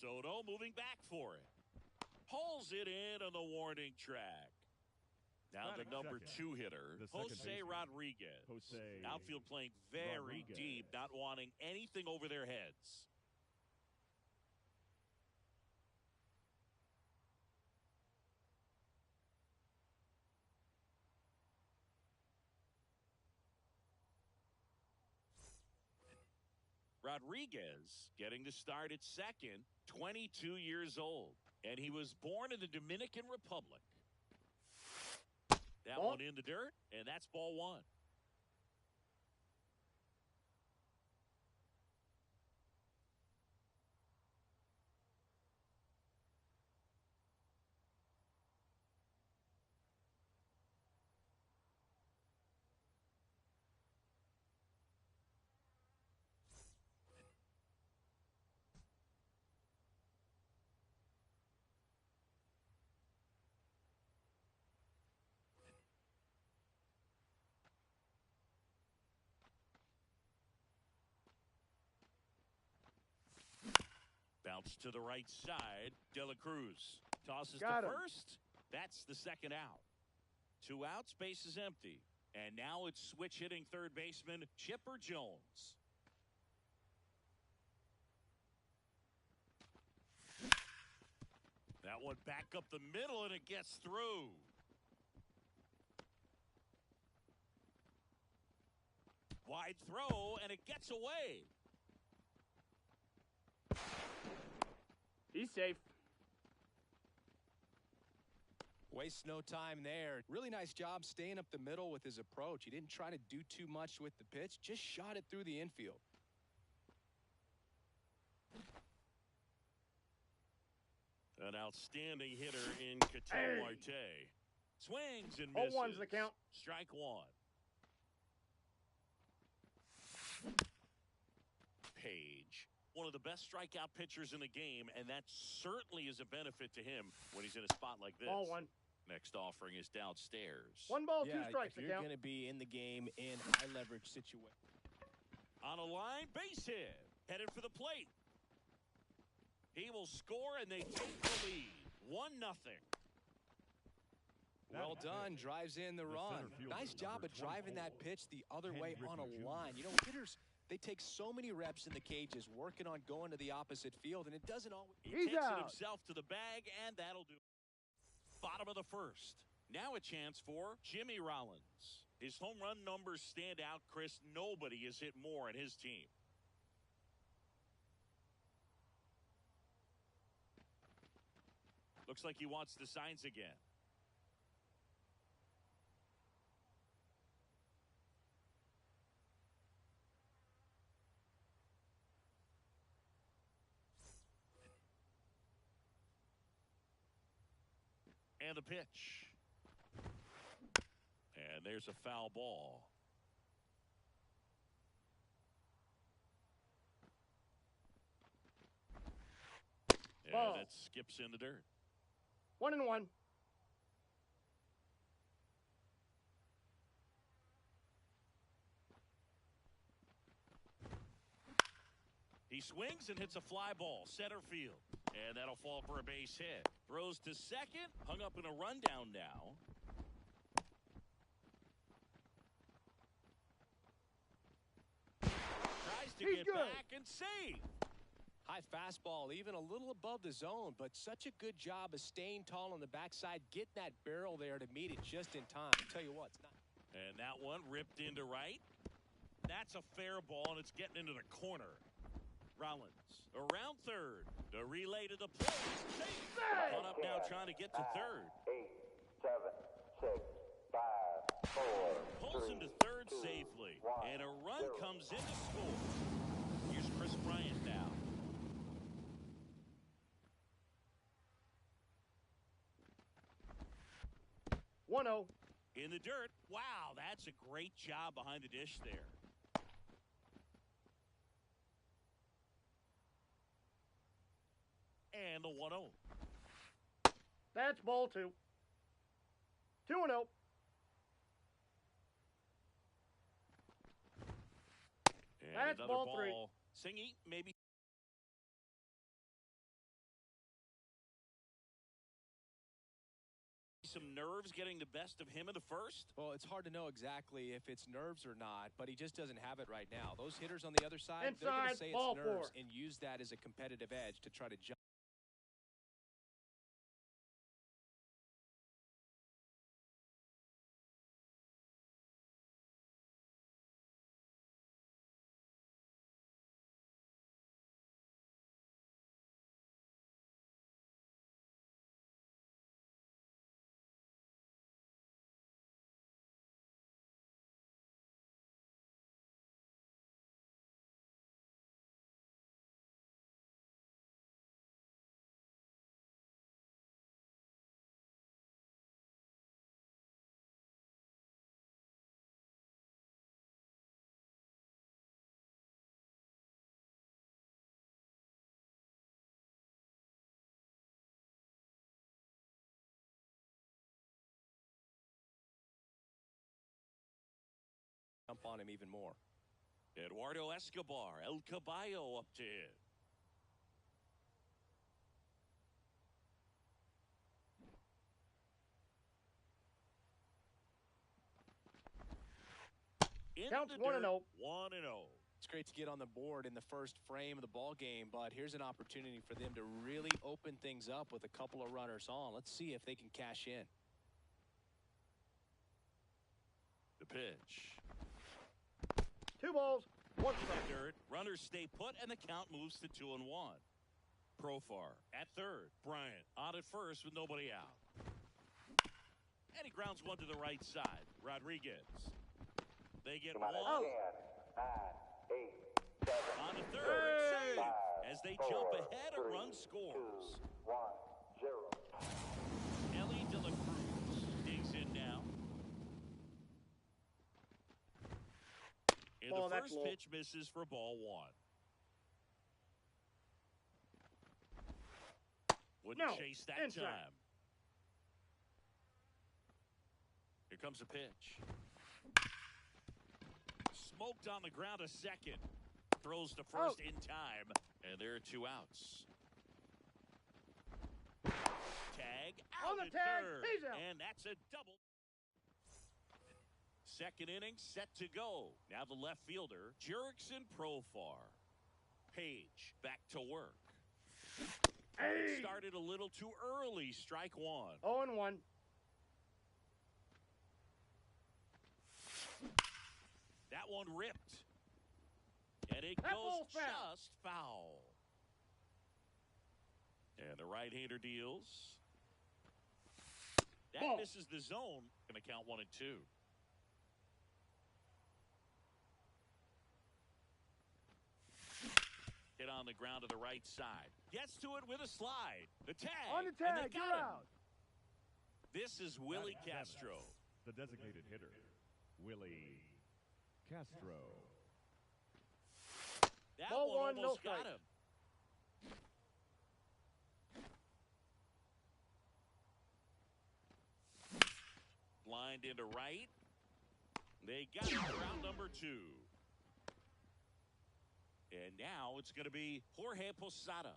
Soto moving back for it. Pulls it in on the warning track. Now the number 2 hitter, Jose Rodriguez. Outfield playing very deep, not wanting anything over their heads. Rodriguez getting the start at second, 22 years old. And he was born in the Dominican Republic. That one in the dirt, and that's ball 1. Bounce to the right side. De La Cruz tosses to first. That's the second out. 2 outs, base is empty. And now it's switch hitting third baseman Chipper Jones. That one back up the middle, and it gets through. Wide throw, and it gets away. He's safe. Wastes no time there. Really nice job staying up the middle with his approach. He didn't try to do too much with the pitch, just shot it through the infield. An outstanding hitter in Ketel Marte. Swings and misses. 0-1's the count. Strike 1. Page, one of the best strikeout pitchers in the game, and that certainly is a benefit to him when he's in a spot like this. Ball 1. Next offering is downstairs. 1 ball, 2 strikes. If you're going to be in the game in high leverage situation. On a line, base hit. Headed for the plate. He will score, and they take the lead. 1-0. Well done. Drives in the run. Nice job of driving that pitch the other way on a line. You know, hitters, they take so many reps in the cages working on going to the opposite field, and it doesn't always. He takes it himself to the bag, and that'll do. Bottom of the first. Now a chance for Jimmy Rollins. His home run numbers stand out, Chris. Nobody has hit more in his team. Looks like he wants the signs again. And the pitch. And there's a foul ball. And it skips in the dirt. 1-1. He swings and hits a fly ball, center field. And that'll fall for a base hit. Throws to second, hung up in a rundown now. Tries to get back and save. High fastball, even a little above the zone, but such a good job of staying tall on the backside, getting that barrel there to meet it just in time. I'll tell you what, it's not. And that one ripped into right. That's a fair ball, and it's getting into the corner. Rollins around third. The relay to the plate. Caught up now trying to get to third. 8, 7, 6, 5, 4. Pulls into third safely. And a run comes in to score. Here's Chris Bryant now. In the dirt. Wow, that's a great job behind the dish there. And the 1-0. That's ball 2. 2-0. And that's another ball ball. 3. Singy maybe some nerves getting the best of him in the first? Well, it's hard to know exactly if it's nerves or not, but he just doesn't have it right now. Those hitters on the other side, they're going to say it's nerves and use that as a competitive edge to try to jump on him even more. Eduardo Escobar, El Caballo up to hit. Counts 1-0. 1-0. It's great to get on the board in the first frame of the ball game, but here's an opportunity for them to really open things up with a couple of runners on. Let's see if they can cash in. The pitch. 2 balls, 1 strike. Third, runners stay put, and the count moves to 2-1. Profar at third. Bryant on at first with nobody out. And he grounds one to the right side. Rodriguez. They get one. 10, 9, 8, 7, On the third. Save. 5, As they 4, jump ahead, a 3, run scores. 2, 1, 0. Ellie De La Cruz digs in now. And the first pitch misses for ball 1. Wouldn't chase that time. Here comes a pitch. Smoked on the ground a second. Throws to first in time. And there are 2 outs. Tag out On the at tag, third. he's out. And that's a double. Second inning set to go. Now the left fielder, Jurickson Profar. Page back to work. Started a little too early. Strike 1. 0-1. That one ripped. And it That goes ball's foul. just foul. And the right-hander deals. That Ball. misses the zone. Going to count 1 and 2. Hit on the ground to the right side. Gets to it with a slide. The tag. On the and tag, they got you're him. out. This is Willie Castro. The designated hitter, Willie Castro. That Ball one 1, no almost got strike. him. Lined into right. They got him for out number 2. And now it's going to be Jorge Posada.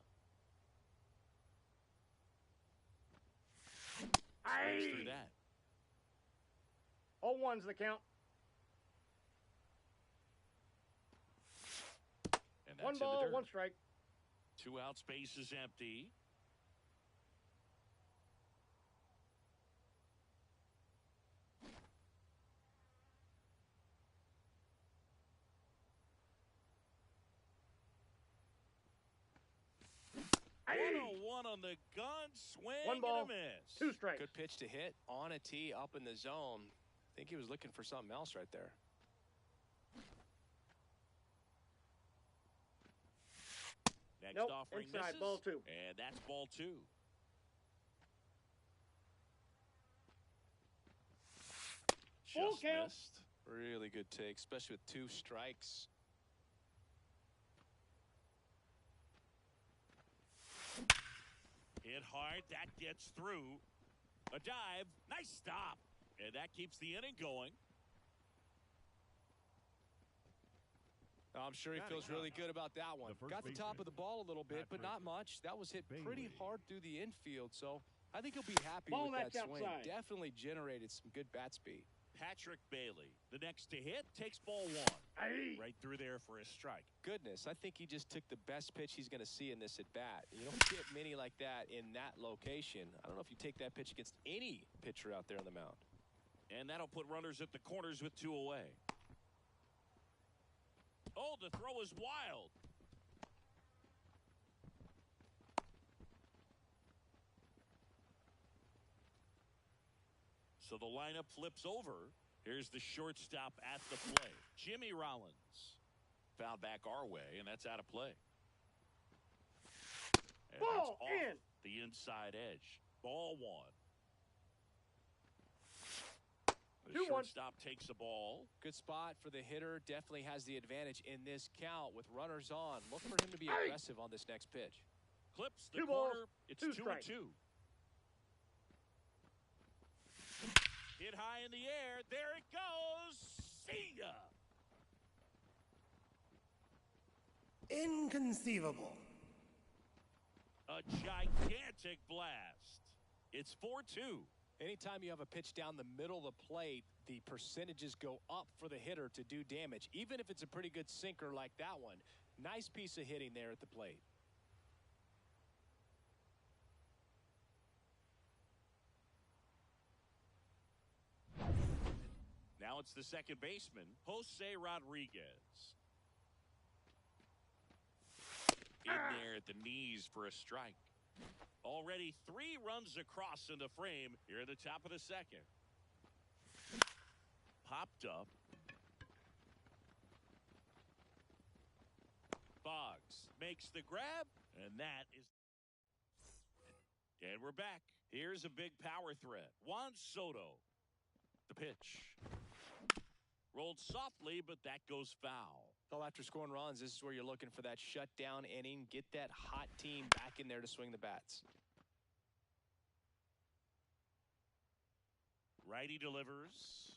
Swings through that. 0-1's the count. And that's 1 in the ball, dirt. 1 strike. 2 out, space is empty. One on the gun, swing 1 ball, and a miss. 2 strikes. Good pitch to hit on a tee up in the zone. I think he was looking for something else right there. Next Nope, offering inside, misses. ball 2. And that's ball 2. Full Just count. missed. Really good take, especially with 2 strikes. Hit hard, that gets through. A dive, nice stop. And that keeps the inning going. I'm sure he feels really good about that one. Got the top of the ball a little bit, but not much. That was hit pretty hard through the infield, so I think he'll be happy Ball with that that's swing. outside. Definitely generated some good bat speed. Patrick Bailey, the next to hit, takes ball one. Aye. Right through there for a strike. Goodness, I think he just took the best pitch he's going to see in this at-bat. You don't get many like that in that location. I don't know if you take that pitch against any pitcher out there on the mound. And that'll put runners at the corners with 2 away. Oh, the throw is wild. So the lineup flips over. Here's the shortstop at the play. Jimmy Rollins. Fouled back our way, and that's out of play. And Ball that's off in. the inside edge. Ball one. The 2-1. shortstop takes the ball. Good spot for the hitter. Definitely has the advantage in this count with runners on. Look for him to be aggressive on this next pitch. Clips the 2 balls, corner. It's 2 2-2. strikes. Hit high in the air. There it goes. See ya. Inconceivable. A gigantic blast. It's 4-2. Anytime you have a pitch down the middle of the plate, the percentages go up for the hitter to do damage, even if it's a pretty good sinker like that one. Nice piece of hitting there at the plate. Now it's the second baseman, Jose Rodriguez. In there at the knees for a strike. Already 3 runs across in the frame here at the top of the second. Popped up. Boggs makes the grab, and that is... And we're back. Here's a big power threat. Juan Soto. The pitch. Rolled softly, but that goes foul. Well, after scoring runs, this is where you're looking for that shutdown inning. Get that hot team back in there to swing the bats. Righty delivers.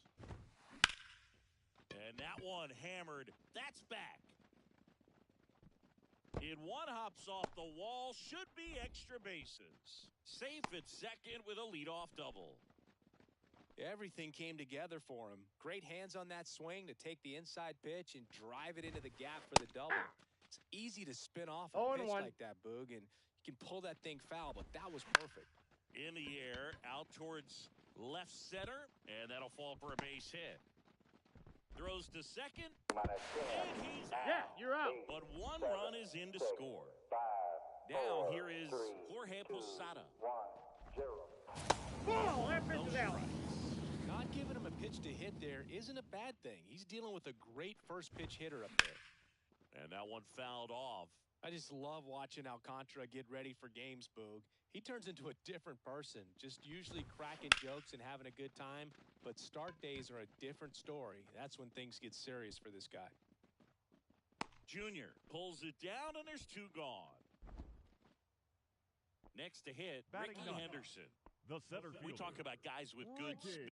And that one hammered. That's back. In one hops off the wall. Should be extra bases. Safe at second with a leadoff double. Everything came together for him. Great hands on that swing to take the inside pitch and drive it into the gap for the double. It's easy to spin off a pitch 0-1. like that, Boog, and you can pull that thing foul, but that was perfect. In the air, out towards left center, and that'll fall for a base hit. Throws to second, and he's out. Yeah, you're out. But one run is in to score. Now here is Jorge Posada. Ball. That pitch is out. Not giving him a pitch to hit there isn't a bad thing. He's dealing with a great first pitch hitter up there. And that one fouled off. I just love watching Alcantara get ready for games, Boog. He turns into a different person, just usually cracking jokes and having a good time. But start days are a different story. That's when things get serious for this guy. Junior pulls it down, and there's 2 gone. Next to hit, Batting Ricky ninth. Henderson. The center We fielder, talk about guys with good Ricky.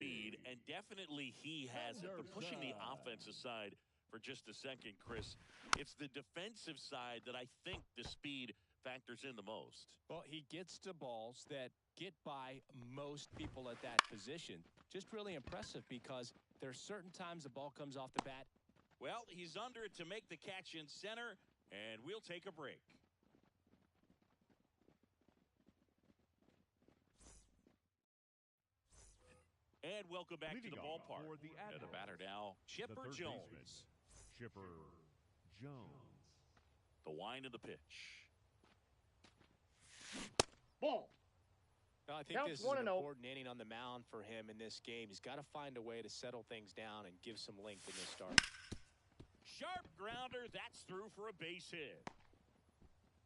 speed. And definitely he has it. But pushing the offense aside for just a second, Chris, it's the defensive side that I think the speed factors in the most. Well, he gets to balls that get by most people at that position. Just really impressive because there's certain times the ball comes off the bat. Well, he's under it to make the catch in center, and we'll take a break. And welcome back to the ballpark. For the And the batter now, Chipper third Jones. baseman, Chipper Jones. The wind of the pitch. Ball. Well, I think Counts this is 1-0. an important inning on the mound for him in this game. He's got to find a way to settle things down and give some length in this start. Sharp grounder, that's through for a base hit.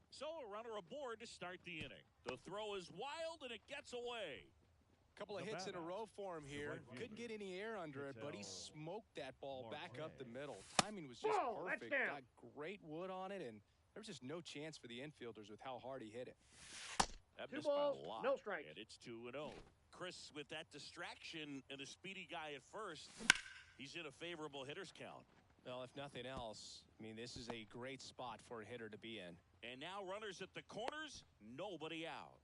So a runner aboard to start the inning. The throw is wild, and it gets away. Couple of hits in a row for him here. Couldn't get any air under it, but he smoked that ball back up the middle. Timing was just perfect. Got great wood on it, and there was just no chance for the infielders with how hard he hit it. That 2 missed by balls, a lot, no strikes. and it's 2-0. Chris, with that distraction and a speedy guy at first, he's in a favorable hitter's count. Well, if nothing else, I mean, this is a great spot for a hitter to be in. And now runners at the corners, nobody out.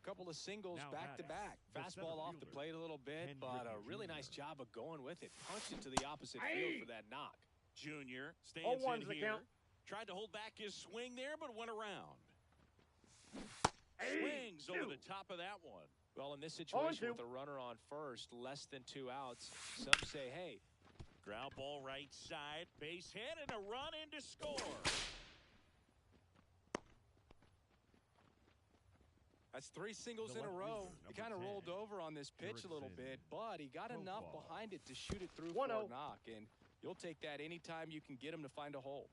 Couple of singles back-to-back. Fastball off the plate a little bit, but a really nice job of going with it. Punched into the opposite field for that knock. Junior stands in here. Count. Tried to hold back his swing there, but went around. Swings over the top of that one. Well, in this situation with a runner on first, less than 2 outs, some say, hey. Ground ball right side, base hit, and a run in to score. That's 3 singles in a row. He kind of rolled over on this pitch a little bit, but he got enough behind it to shoot it through for a knock, and you'll take that anytime you can get him to find a hole.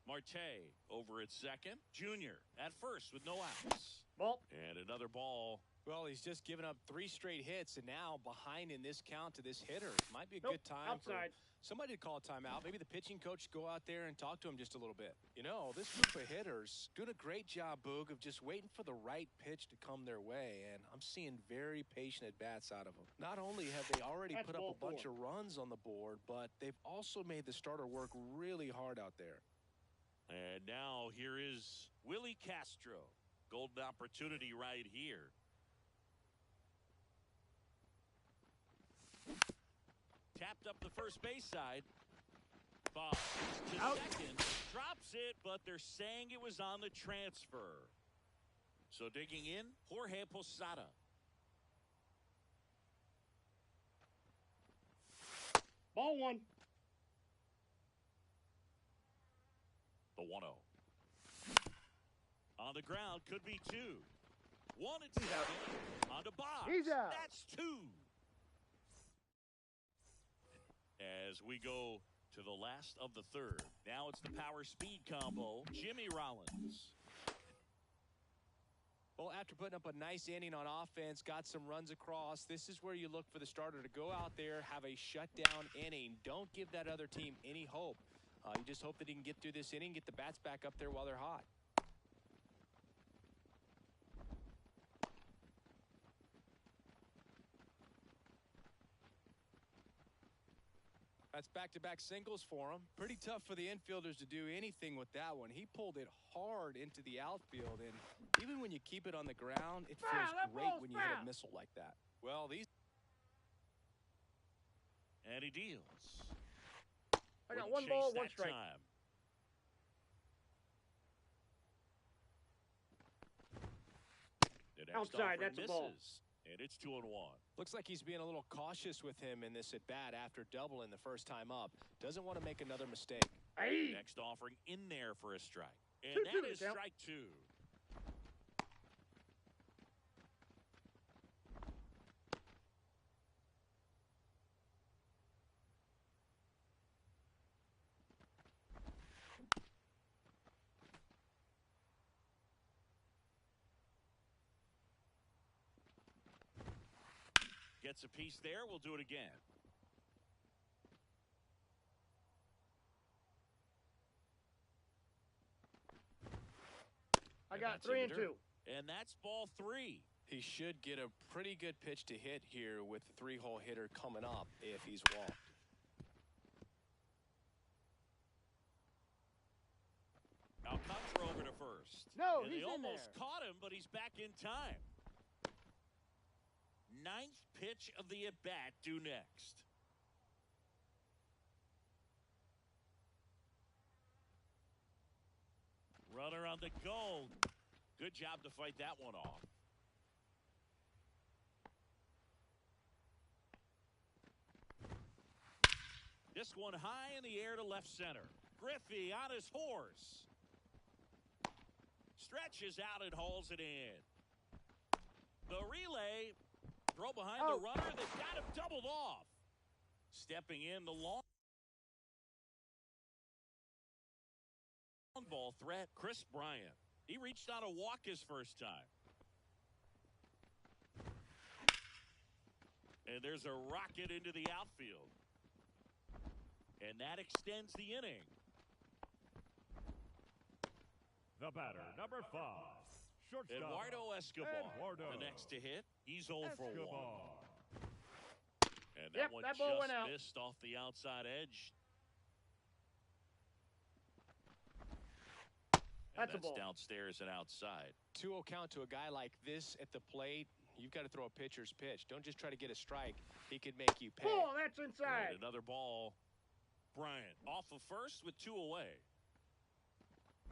Marte over at second. Junior at first with no outs. Ball. And another ball. Well, he's just given up 3 straight hits, and now behind in this count to this hitter. It might be a good time for somebody to call a timeout. Maybe the pitching coach go out there and talk to him just a little bit. You know, this group of hitters doing a great job, Boog, of just waiting for the right pitch to come their way, and I'm seeing very patient at-bats out of them. Not only have they already put up a bunch of runs on the board, but they've also made the starter work really hard out there. And now here is Willie Castro. Golden opportunity right here. Tapped up the first base side. Bob to second. Drops it, but they're saying it was on the transfer. So digging in, Jorge Posada. Ball 1. The 1-0. On the ground, could be 2. 1 and 2. On to Bob. He's out. That's 2. As we go to the last of the third. Now it's the power speed combo. Jimmy Rollins. Well, after putting up a nice inning on offense, got some runs across, this is where you look for the starter to go out there, have a shutdown inning. Don't give that other team any hope. You just hope that he can get through this inning, get the bats back up there while they're hot. That's back-to-back singles for him. Pretty tough for the infielders to do anything with that one. He pulled it hard into the outfield, and even when you keep it on the ground, it feels great when you hit a missile like that. Well, these... And he deals. I got 1 ball, 1 strike. Time. Outside, that's a ball. And it's 2-1. Looks like he's being a little cautious with him in this at-bat after doubling the first time up. Doesn't want to make another mistake. Next offering in there for a strike. And that is strike 2. Gets a piece there. We'll do it again. I got 3 and 2. And that's ball 3. He should get a pretty good pitch to hit here with the 3-hole hitter coming up if he's walked. Alcantara over to first. No, and he's they in almost there. caught him, but he's back in time. 9th pitch of the at-bat due next. Runner on the go. Good job to fight that one off. This one high in the air to left center. Griffey on his horse. Stretches out and hauls it in. The relay. Throw behind the runner that got him doubled off. Stepping in the long ball threat, Chris Bryant. He reached on a walk his first time. And there's a rocket into the outfield. And that extends the inning. The batter, number 5. Shortstop. Eduardo Escobar. The next to hit. He's 0 for 1. And that one that ball just went out. missed off the outside edge. That's a ball. Downstairs and outside. 2-0 count to a guy like this at the plate. You've got to throw a pitcher's pitch. Don't just try to get a strike. He could make you pay. Oh, that's inside. And another ball. Bryant off of first with 2 away.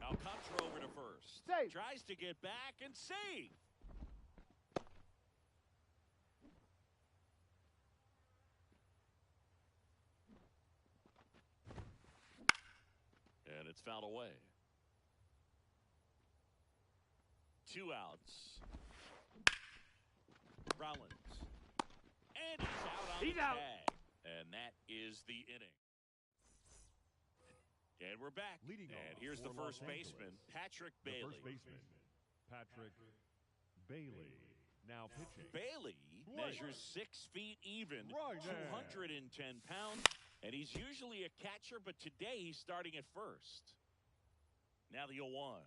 Alcantara over to first. Save. Tries to get back and save. And it's fouled away. 2 outs. Rollins. And he's out on the tag. And that is the inning. And we're back. And here's the first baseman, Patrick Bailey. The first baseman, Patrick Bailey. Now pitching. Bailey measures 6 feet even, 210 pounds, and he's usually a catcher, but today he's starting at first. Now the 0-1.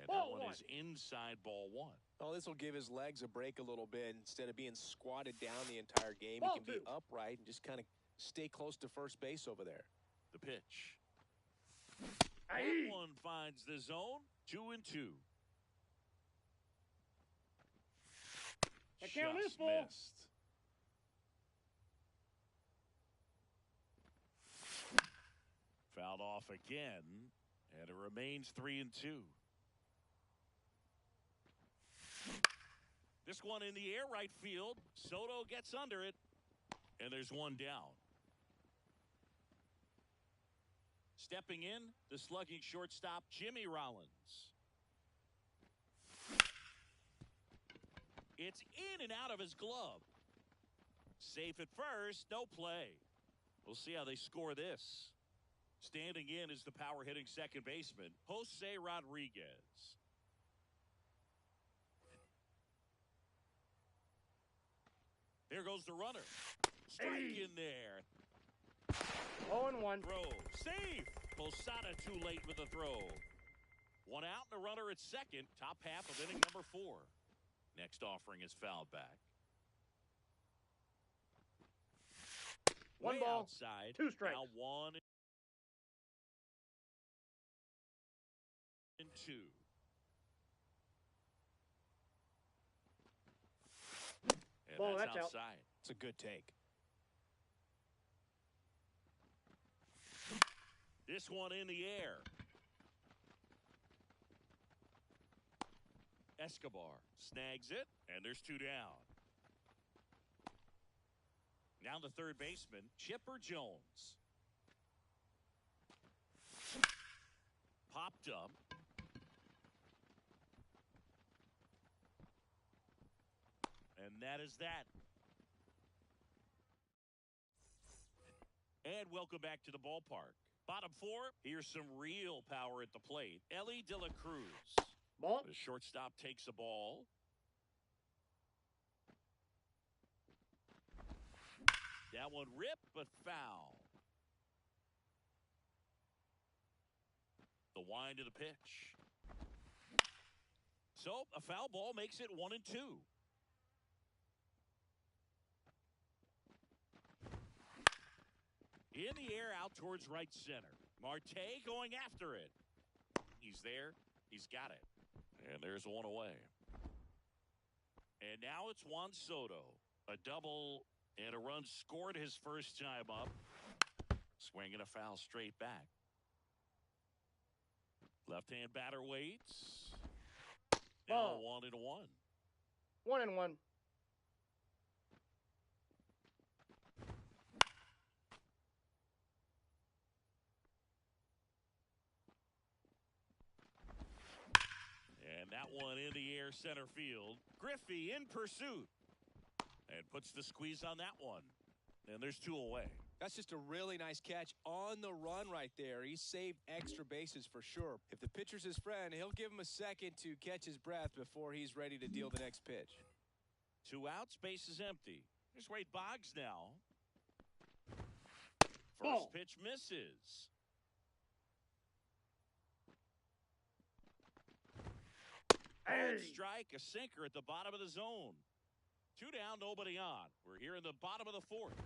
And that one is inside ball 1. Oh, this will give his legs a break a little bit. Instead of being squatted down the entire game, he can be upright and just kind of stay close to first base over there. The pitch. That one finds the zone. 2-2. The count is full. Missed. Fouled off again, and it remains 3-2. This one in the air, right field. Soto gets under it, and there's one down. Stepping in, the slugging shortstop, Jimmy Rollins. It's in and out of his glove. Safe at first, no play. We'll see how they score this. Standing in is the power-hitting second baseman, Jose Rodriguez. There goes the runner. Strike in there. 0-1. Throw. Safe. Posada too late with the throw. One out and a runner at second. Top half of inning number 4. Next offering is fouled back. One Way ball, outside. 2 strikes. Now 1 and 2. And Ball, that's that's outside. It's a good take. This one in the air. Escobar snags it, and there's 2 down. Now the third baseman, Chipper Jones. Popped up. And that is that. And welcome back to the ballpark. Bottom 4, here's some real power at the plate. Ellie De La Cruz. Ball. The shortstop takes a ball. That one ripped, but foul. The wind of the pitch. So, a foul ball makes it 1 and 2. In the air, out towards right center. Marte going after it. He's there. He's got it. And there's 1 away. And now it's Juan Soto. A double and a run scored his first time up. Swinging a foul straight back. Left-hand batter waits. Now 1 and 1. 1 and 1. And that one in the air center field. Griffey in pursuit. And puts the squeeze on that one. And there's 2 away. That's just a really nice catch on the run right there. He saved extra bases for sure. If the pitcher's his friend, he'll give him a second to catch his breath before he's ready to deal the next pitch. 2 outs, base is empty. Here's Wade Boggs now. First Ball. pitch misses. Hey. Strike, a sinker at the bottom of the zone. 2 down, nobody on. We're here in the bottom of the 4th.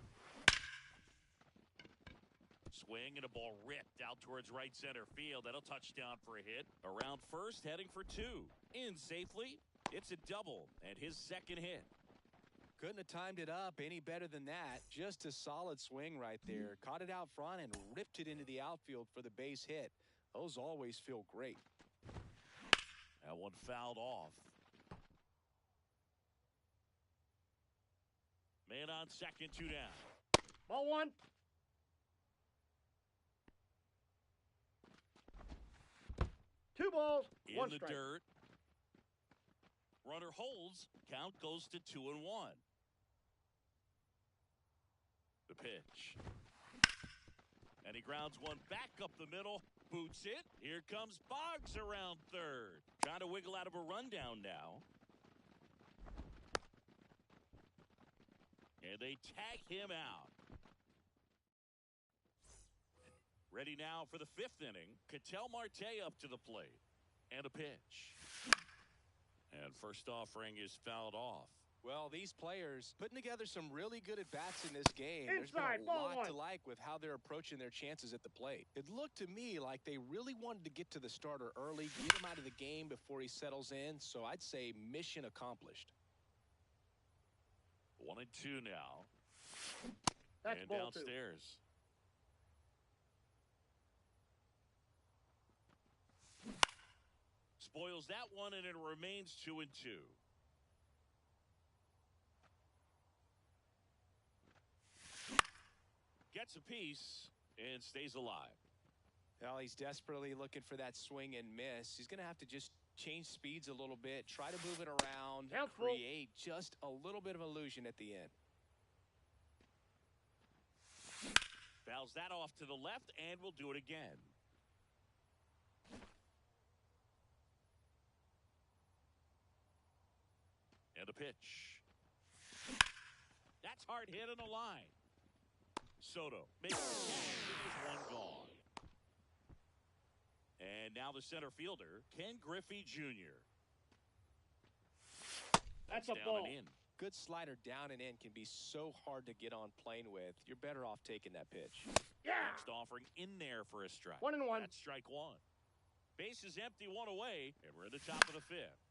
Swing and a ball ripped out towards right center field. That'll touch down for a hit. Around first, heading for 2. In safely. It's a double and his second hit. Couldn't have timed it up any better than that. Just a solid swing right there. Caught it out front and ripped it into the outfield for the base hit. Those always feel great. That one fouled off. Man on second, 2 down. Ball 1. Two balls, In 1 the strike. dirt. Runner holds. Count goes to 2-1. The pitch. And he grounds one back up the middle. Boots it. Here comes Boggs around third. Trying to wiggle out of a rundown now. And they tag him out. Ready now for the 5th inning. Ketel Marte up to the plate. And a pitch. And first offering is fouled off. Well, these players putting together some really good at-bats in this game. There's been Inside, a ball lot 1. to like with how they're approaching their chances at the plate. It looked to me like they really wanted to get to the starter early, get him out of the game before he settles in. So I'd say mission accomplished. 1-2 now. That's and ball 2. downstairs. Spoils that one, and it remains 2-2. Gets a piece and stays alive. Well, he's desperately looking for that swing and miss. He's going to have to just change speeds a little bit, try to move it around, Helpful. create just a little bit of illusion at the end. Fouls that off to the left, and we'll do it again. And a pitch. That's hard hit on the line. Soto makes the catch. It is one gone. And now the center fielder, Ken Griffey Jr. That's a down ball. and in. Good slider down and in can be so hard to get on plane with. You're better off taking that pitch. Yeah. Next offering in there for a strike. 1-1. That's strike 1. Base is empty, 1 away, and we're at the top of the 5th.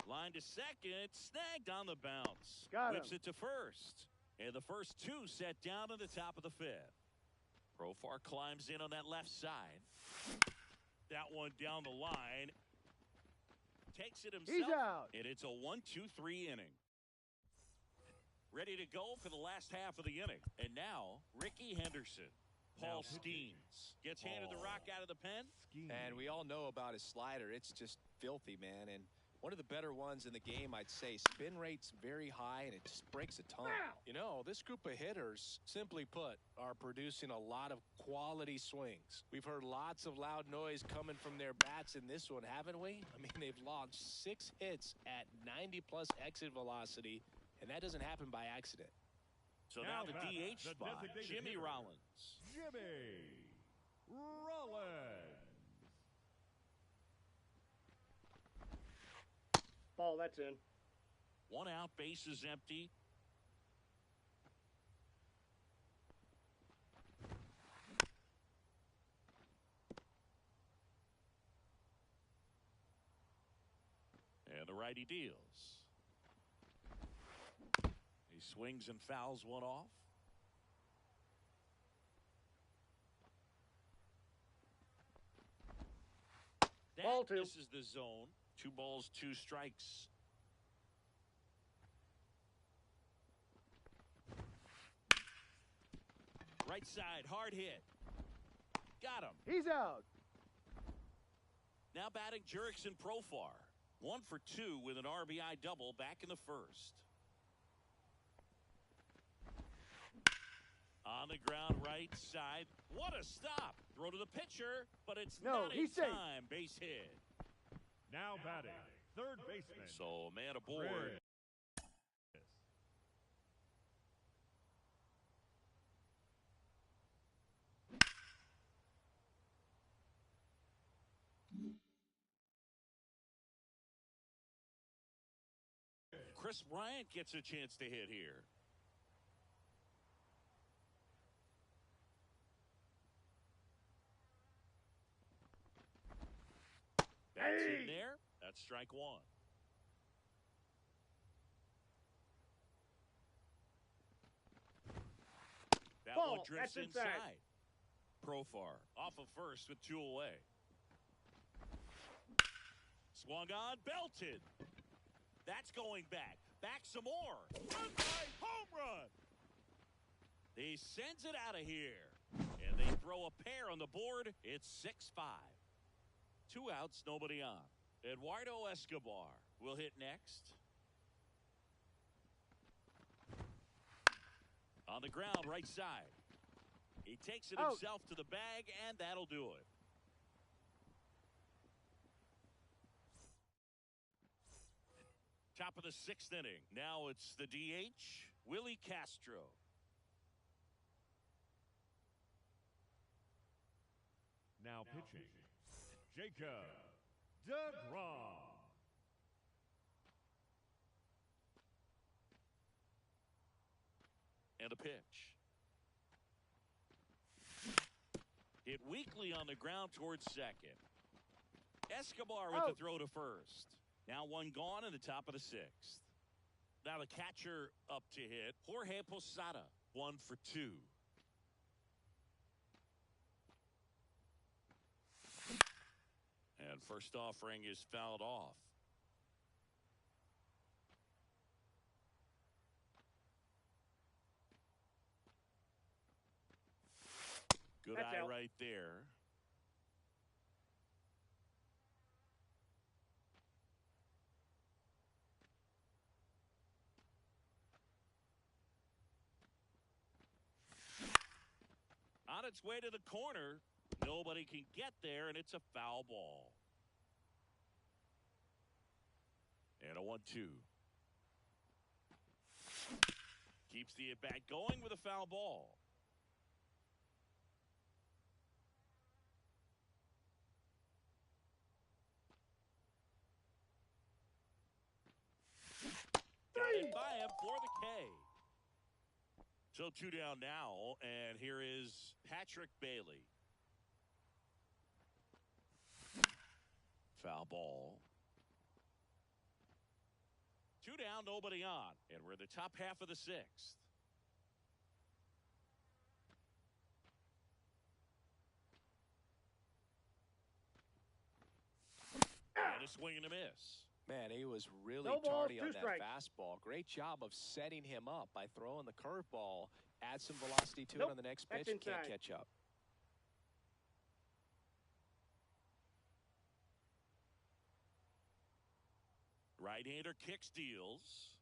Line to second, snagged on the bounce. Got Whips him. it to first. And the first 2 set down on the top of the 5th. Profar climbs in on that left side. That one down the line. Takes it himself. He's out. And it's a 1-2-3 inning. Ready to go for the last half of the inning. And now, Ricky Henderson. Paul Skeens gets handed the rock out of the pen. And we all know about his slider. It's just filthy, man. And one of the better ones in the game, I'd say. Spin rate's very high, and it just breaks a ton. You know, this group of hitters, simply put, are producing a lot of quality swings. We've heard lots of loud noise coming from their bats in this one, haven't we? I mean, they've launched 6 hits at 90-plus exit velocity, and that doesn't happen by accident. So now the DH spot, Jimmy Rollins. Jimmy Rollins. Ball, that's in. 1 out, base is empty. And the righty deals. He swings and fouls one off. Ball That 2. misses the zone. 2 balls, 2 strikes. Right side, hard hit. Got him. He's out. Now batting Jurickson Profar. 1 for 2 with an RBI double back in the first. On the ground, right side. What a stop. Throw to the pitcher, but it's No, not in he's safe. time. Base hit. Now batting, third baseman. So, man aboard. Chris. Chris Bryant gets a chance to hit here. That's in there. That's strike one. That Ball. one drifts That's inside. inside. Profar off of first with 2 away. Swung on, belted. That's going back. Back some more. Run by, home run. He sends it out of here. And they throw a pair on the board. It's 6-5. 2 outs, nobody on. Eduardo Escobar will hit next. On the ground, right side. He takes it himself to the bag, and that'll do it. Top of the 6th inning. Now it's the DH, Willie Castro. Now pitching, Jacob DeGrom. And a pitch. Hit weakly on the ground towards second. Escobar with the throw to first. Now one gone in the top of the 6th. Now the catcher up to hit. Jorge Posada, 1 for 2. And first offering is fouled off. Good eye right there. On its way to the corner. Nobody can get there, and it's a foul ball. And a 1-2. Keeps the at-bat going with a foul ball. Got it by him for the K. So 2 down now, and here is Patrick Bailey. Foul ball. 2 down, nobody on, and we're in the top half of the 6th. And a swing and a miss. Man, he was really No balls, tardy 2 on that strikes. fastball. Great job of setting him up by throwing the curveball. Add some velocity to it on the next pitch. That's Can't inside. catch up. Right-hander kick steals.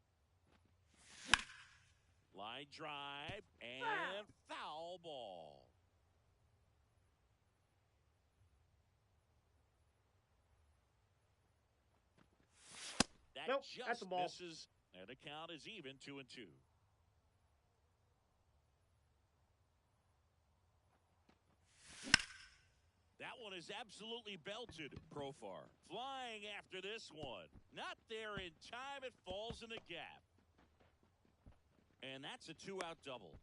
Line drive and foul ball. That Nope, just that's a ball. misses, and the count is even 2-2. That one is absolutely belted. Profar flying after this one. Not there in time. It falls in the gap. And that's a 2-out double.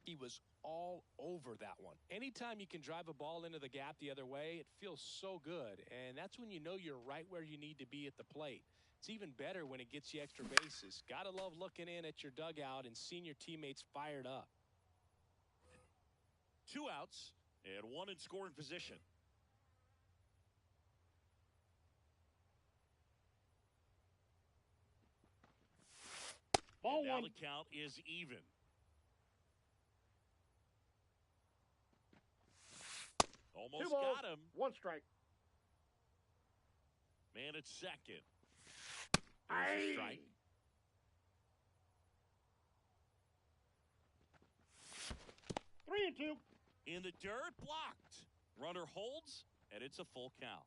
He was all over that one. Anytime you can drive a ball into the gap the other way, it feels so good. And that's when you know you're right where you need to be at the plate. It's even better when it gets you extra bases. Gotta love looking in at your dugout and seeing your teammates fired up. 2 outs and 1 in scoring position. Ball And now 1. the count is even. Almost 2 balls, got him. 1 strike. Man at second. There's a strike. 3-2. In the dirt, blocked. Runner holds, and it's a full count.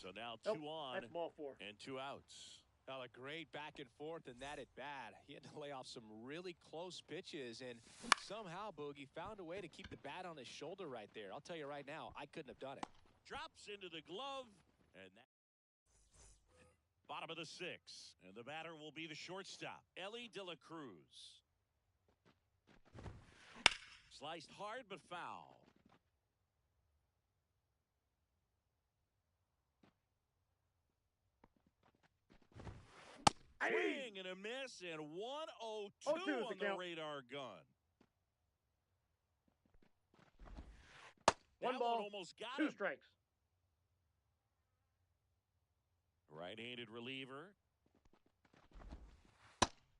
So now two on That's ball 4. and 2 outs. Well, a great back and forth and that at bat. He had to lay off some really close pitches, and somehow Boogie found a way to keep the bat on his shoulder right there. I'll tell you right now, I couldn't have done it. Drops into the glove, and that bottom of the 6th, and the batter will be the shortstop, Ellie De La Cruz. Sliced hard but foul. Swing and a miss, and 1-0-2 on the radar gun. One That ball, almost got 2 him. strikes. Right-handed reliever.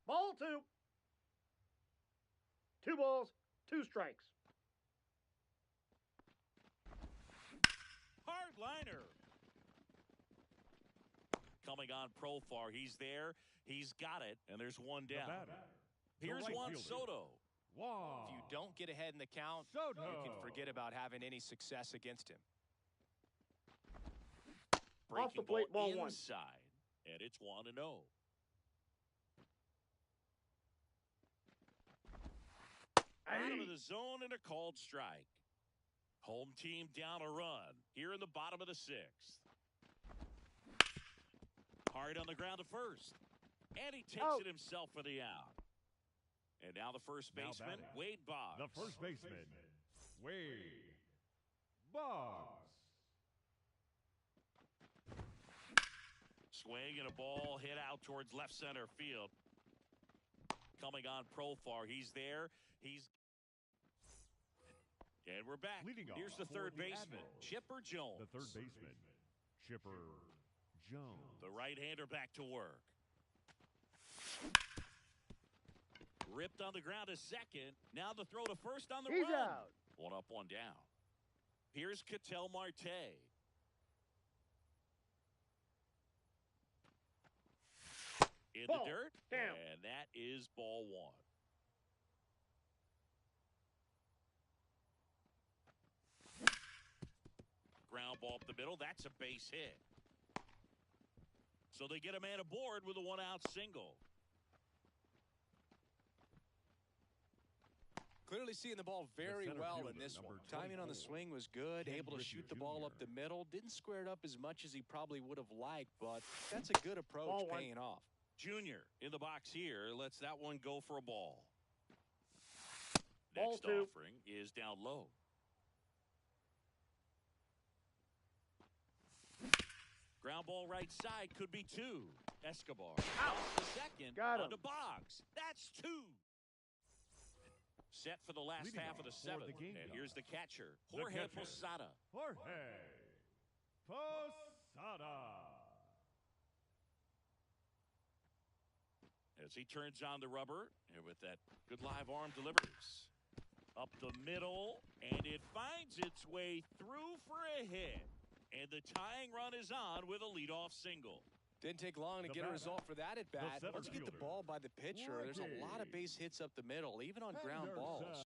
Ball 2. 2 balls, 2 strikes. Hard liner. Coming on Profar. He's there. He's got it. And there's one down. Here's Juan Soto. If you don't get ahead in the count, you can forget about having any success against him. Breaking Off the plate, ball 1. Inside. And it's 1-0. Out of the zone and a called strike. Home team down a run here in the bottom of the 6th. Hard on the ground to first. And he takes it himself for the out. And now the first baseman, Wade Boggs. The first baseman, Wade Boggs. Swing and a ball hit out towards left center field. Coming on Profar. He's there. And we're back. Here's the third baseman, Chipper Jones. The third baseman, Chipper Jones. The right-hander back to work. Ripped on the ground to second. Now the throw to first on the run. He's out. 1 up, 1 down. Here's Ketel Marte. In the dirt. Down. And that is ball 1. Ground ball up the middle. That's a base hit. So they get a man aboard with a 1-out single. Clearly seeing the ball very well in this one. Timing on the swing was good. Able to shoot the ball up the middle. Didn't square it up as much as he probably would have liked, but that's a good approach paying off. Junior in the box here. Lets that one go for a ball. Ball Next 2. offering is down low. Ground ball right side could be 2. Escobar out the second. Got him. On to Boggs. That's 2. Set for the last half of the 7th. And here's the catcher, Jorge Posada. Jorge Posada. As he turns on the rubber, and with that good live arm delivers. Up the middle, and it finds its way through for a hit. And the tying run is on with a leadoff single. Didn't take long to get a result for that at bat. Once you get the ball by the pitcher, there's a lot of base hits up the middle, even on ground balls.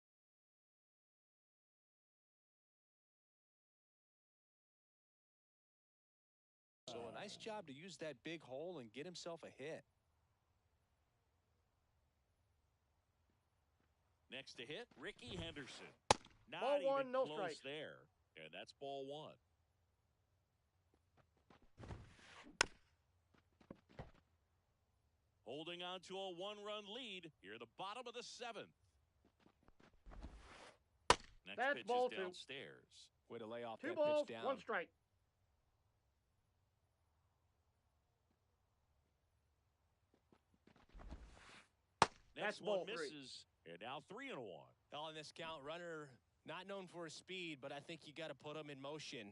So a nice job to use that big hole and get himself a hit. Next to hit, Ricky Henderson. Not Ball even 1, no close strike. there. And that's ball 1. Holding on to a 1-run lead here, the bottom of the 7th. Next That's pitch ball is 2. downstairs. Way to lay off 2 that balls, pitch down. 1 strike. Next That's one ball 3. misses, and now 3-1. Well, in this count, runner not known for his speed, but I think you got to put him in motion.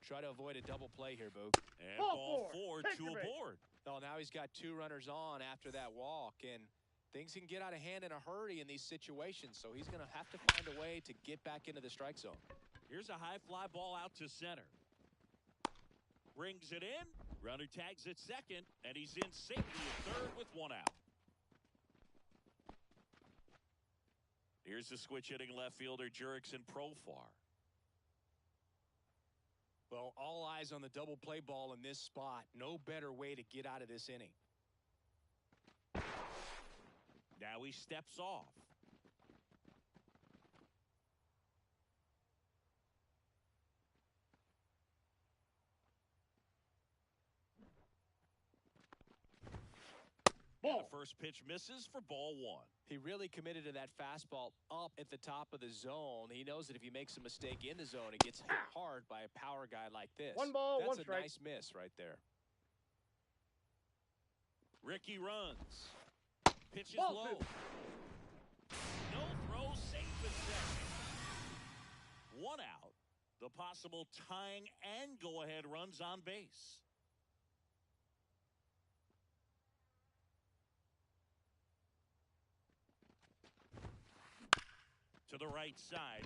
Try to avoid a double play here, Boog. And Ball ball 4, Take 2 your base. aboard. Oh, now he's got 2 runners on after that walk, and things can get out of hand in a hurry in these situations, so he's going to have to find a way to get back into the strike zone. Here's a high fly ball out to center. Brings it in. Runner tags at second, and he's in safety at third with 1 out. Here's the switch hitting left fielder Jurickson Profar. Well, all eyes on the double play ball in this spot. No better way to get out of this inning. Now he steps off. Ball. The first pitch misses for ball one. He really committed to that fastball up at the top of the zone. He knows that if he makes a mistake in the zone, it gets hit hard by a power guy like this. 1 ball, That's 1 strike. That's a nice miss right there. Ricky runs. Pitches Ball low. 2. No throw, safe at second. 1 out. The possible tying and go-ahead runs on base. To the right side.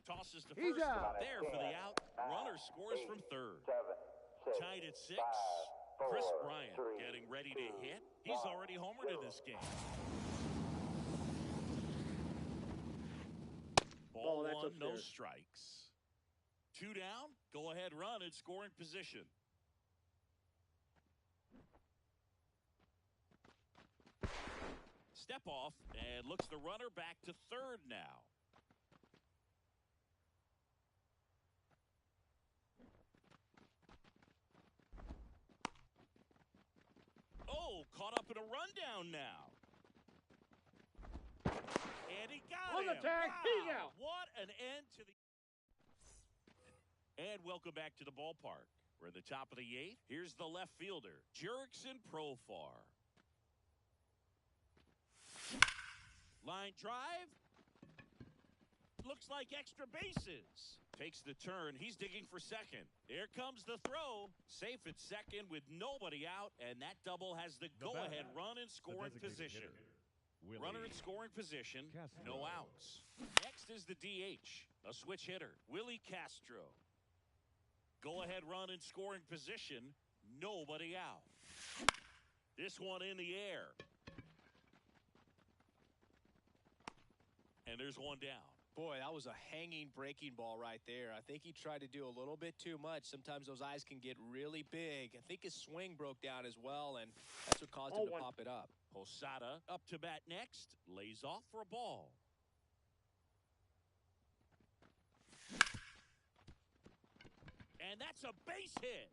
Tosses to He's first. out. There for the out. Runner scores from third. 7, 6, Tied at 6. 5, 4, Chris Bryant 3, getting ready to 2, hit. He's 1, already homered in 0. this game. Ball, that's Ball 1, no upstairs. strikes. 2 down. Go ahead run in scoring position. Step off and looks the runner back to third now. Oh, caught up in a rundown now. And he got On him. the tag, Wow, he's out. what an end to the... And welcome back to the ballpark. We're in the top of the 8th. Here's the left fielder, Jurickson Profar. Line drive. Looks like extra bases. Takes the turn. He's digging for second. Here comes the throw. Safe at second with nobody out. And that double has the go-ahead run in scoring position. Runner in scoring position. No outs. Next is the DH. A switch hitter. Willie Castro. Go-ahead run in scoring position. Nobody out. This one in the air. And there's one down. Boy, that was a hanging breaking ball right there. I think he tried to do a little bit too much. Sometimes those eyes can get really big. I think his swing broke down as well, and that's what caused him to pop it up. Posada up to bat next. Lays off for a ball. And that's a base hit.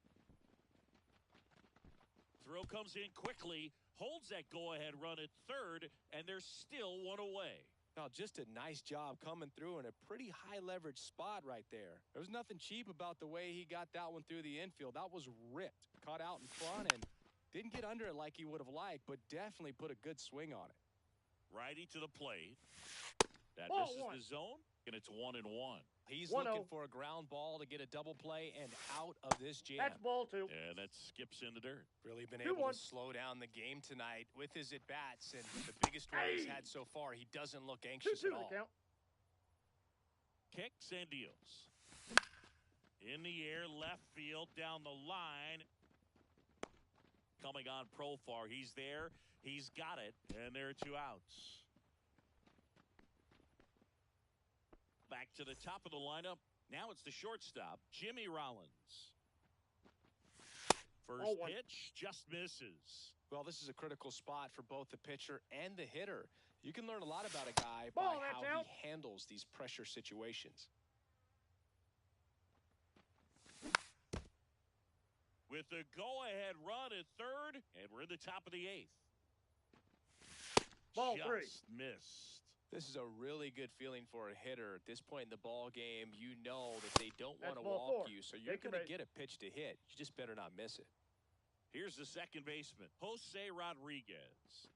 Throw comes in quickly. Holds that go-ahead run at third, and they're still 1 away. Now, just a nice job coming through in a pretty high leverage spot right there. There was nothing cheap about the way he got that one through the infield. That was ripped, caught out in front, and didn't get under it like he would have liked, but definitely put a good swing on it. Righty to the plate. That Ball misses 1. the zone, and it's 1-1. He's 1-0. looking for a ground ball to get a double play and out of this jam. That's ball 2. And that skips in the dirt. Really been 2-1. able to slow down the game tonight with his at-bats, and the biggest one he's had so far, he doesn't look anxious 2-2 at all. the count. Kicks and deals. In the air, left field, down the line. Coming on Profar. He's there. He's got it. And there are 2 outs. Back to the top of the lineup. Now it's the shortstop, Jimmy Rollins. First Ball 1. pitch just misses. Well, this is a critical spot for both the pitcher and the hitter. You can learn a lot about a guy Ball, by that's how out. he handles these pressure situations. With the go-ahead run at third, and we're in the top of the 8th. Ball just 3. missed. This is a really good feeling for a hitter. At this point in the ball game, you know that they don't want That's to ball walk 4. you, so you're Take your going to base. get a pitch to hit. You just better not miss it. Here's the second baseman, Jose Rodriguez.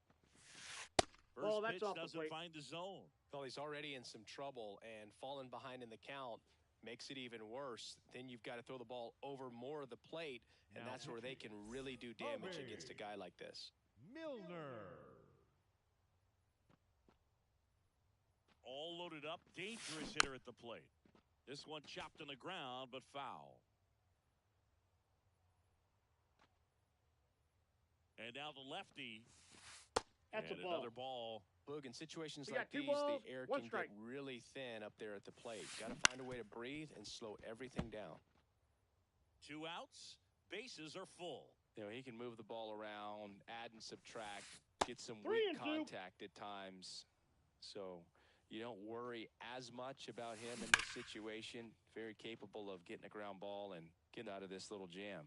Ball, First that's pitch off the doesn't plate. find the zone. Well, he's already in some trouble, and falling behind in the count makes it even worse. Then you've got to throw the ball over more of the plate, and Now that's where they can really do damage against a guy like this. Milner. All loaded up, dangerous hitter at the plate. This one chopped on the ground, but foul. And now the lefty. That's and a ball. another ball Boog, in situations We like got 2 these, balls, the air 1 can strike. get really thin up there at the plate. Got to find a way to breathe and slow everything down. 2 outs, bases are full. You know, he can move the ball around, add and subtract, get some 3 weak and 2. contact at times. So you don't worry as much about him in this situation. Very capable of getting a ground ball and getting out of this little jam.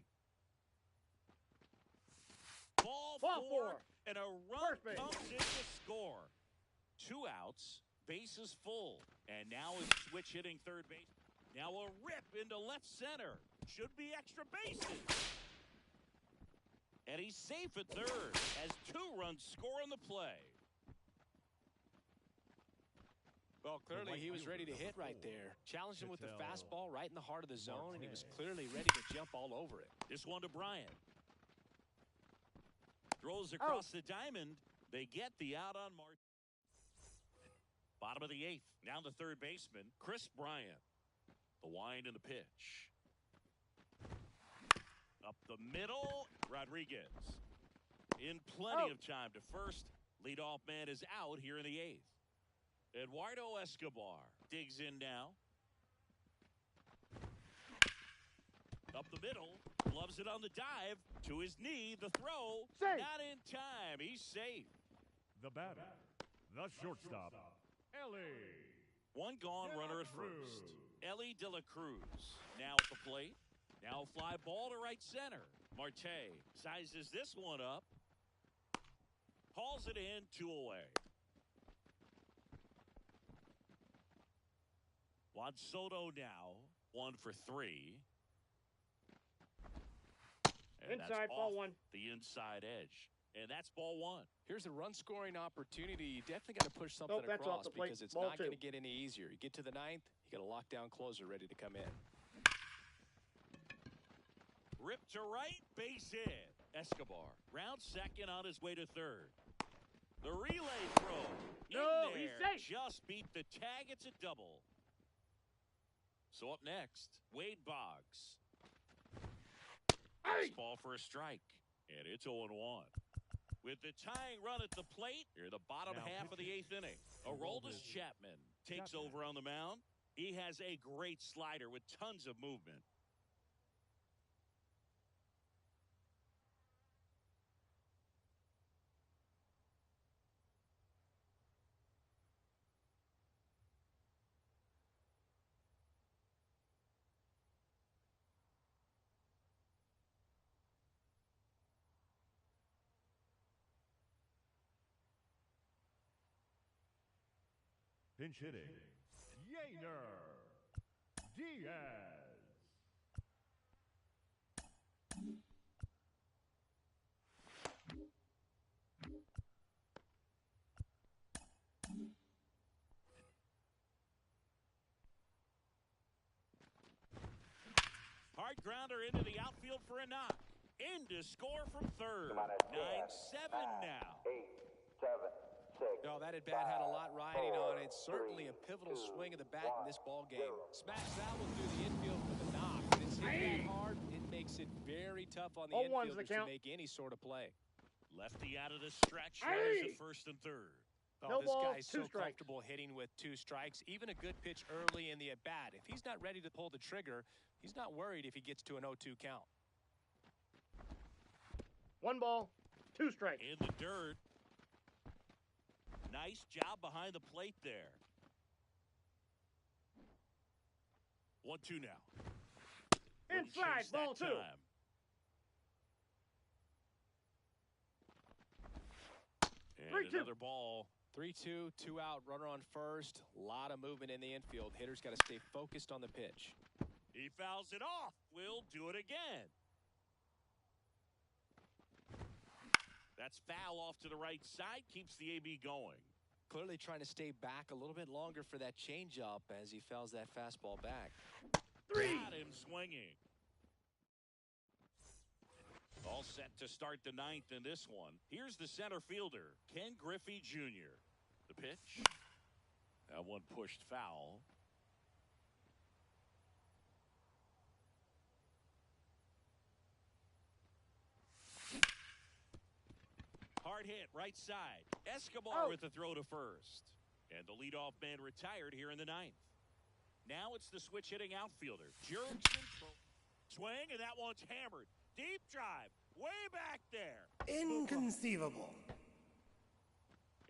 Ball 4, and a run comes in to score. 2 outs, bases full. And now is switch hitting third base. Now a rip into left center. Should be extra bases. And he's safe at third as 2 runs score on the play. Well, clearly he was ready to hit right there. Challenged him with the fastball right in the heart of the zone, and he was clearly ready to jump all over it. This one to Bryant. Throws across the diamond. They get the out on March. Bottom of the 8th. Now the third baseman, Chris Bryant. The wind and the pitch. Up the middle, Rodriguez. In plenty of time to first. Leadoff man is out here in the 8th. Eduardo Escobar digs in now. Up the middle, gloves it on the dive. To his knee, the throw. Safe. Not in time. He's safe. The batter, the shortstop, Ellie. 1 gone, runner at first. Ellie De La Cruz now at the plate. Now fly ball to right center. Marte sizes this one up. Hauls it in, 2 away. Juan Soto now 1 for 3. And Inside, that's ball off 1. the inside edge. And that's ball 1. Here's a run-scoring opportunity. You definitely got to push something That's off across the plate. because it's Ball not going 2. to get any easier. You get to the 9th, you got a lockdown closer ready to come in. Rip to right, base hit. Escobar round second on his way to third. The relay throw. No, in he's there. safe. Just beat the tag. It's a double. So up next, Wade Boggs. Hey! Ball for a strike. And it's 0-1. With the tying run at the plate, near the bottom half of the 8th inning, Aroldis Chapman takes over on the mound. He has a great slider with tons of movement. Pinch hitting, Yainer Diaz. Hard grounder into the outfield for a knock. In to score from third. 9-7 now. 8, 7, 6. No, that at-bat had a lot riding on it. Certainly a pivotal swing of the bat in this ball game. Smash that one through the infield with a knock. When it's hit that hard, it makes it very tough on the infielders to make any sort of play. Lefty out of the stretch. Runners at first and third. Oh, No this balls, guy's 2 so strikes. comfortable hitting with 2 strikes. Even a good pitch early in the at-bat. If he's not ready to pull the trigger, he's not worried if he gets to an 0-2 count. 1 ball, 2 strikes. In the dirt. Nice job behind the plate there. 1-2 now. Wouldn't Inside, chase ball that 2. time. And 3-2. another ball. 3-2, 2 out, runner on first. A lot of movement in the infield. Hitters got to stay focused on the pitch. He fouls it off. We'll do it again. That's foul off to the right side. Keeps the AB going. Clearly trying to stay back a little bit longer for that changeup as he fouls that fastball back. 3. Got him swinging. All set to start the 9th in this one. Here's the center fielder, Ken Griffey Jr. The pitch. That one pushed foul. Hard hit right side. Escobar with the throw to first. And the leadoff man retired here in the ninth. Now it's the switch hitting outfielder. Jurickson swing, and that one's hammered. Deep drive, way back there. Inconceivable.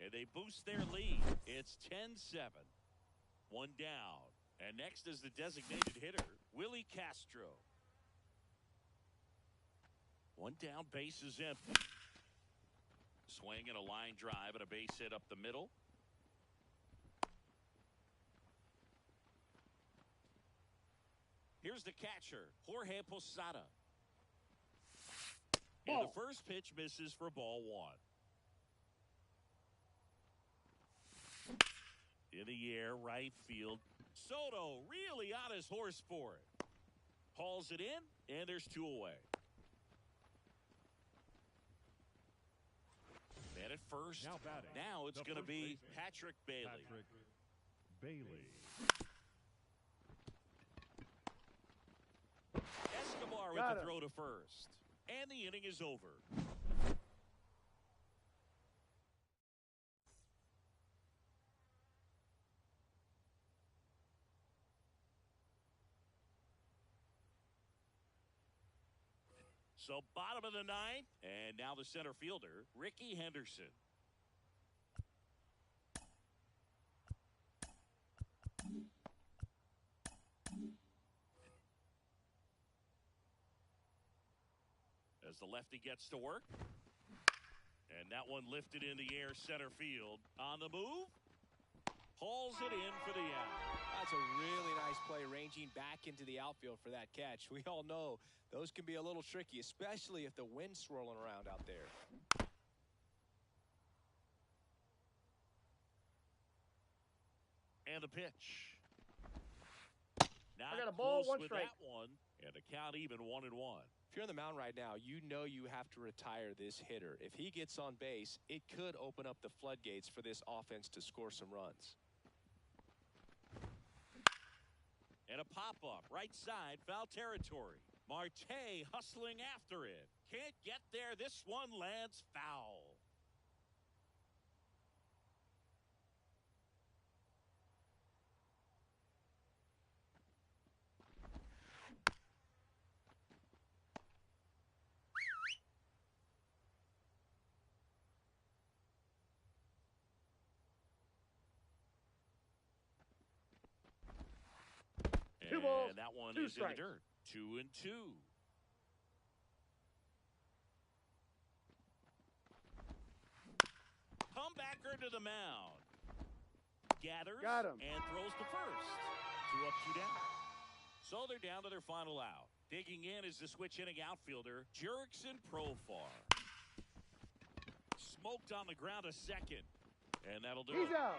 And they boost their lead. It's 10-7. One down. And next is the designated hitter, Willie Castro. One down, base is empty. Swing and a line drive and a base hit up the middle. Here's the catcher, Jorge Posada. And the first pitch misses for ball one. In the air, right field. Soto really on his horse for it. Hauls it in, and there's two away. Man at first. Now batting. Now it's going to be Patrick Bailey. Escobar with the throw to first. And the inning is over. So bottom of the ninth, and now the center fielder, Ricky Henderson. As the lefty gets to work. And that one lifted in the air center field. On the move. Hauls it in for the out. That's a really nice play, ranging back into the outfield for that catch. We all know those can be a little tricky, especially if the wind's swirling around out there. And the pitch. Not I got a ball, close one with strike. that one, and the count even 1-1. If you're on the mound right now, you know you have to retire this hitter. If he gets on base, it could open up the floodgates for this offense to score some runs. And a pop-up, right side, foul territory. Marte hustling after it. Can't get there. This one lands foul. Two balls, and that one two is strikes. in the dirt. 2-2. Comebacker to the mound. Gathers Got him. and throws to first. 2 up, 2 down. So they're down to their final out. Digging in is the switch hitting outfielder, Jurickson Profar. Smoked on the ground a second. And that'll do He's it. out.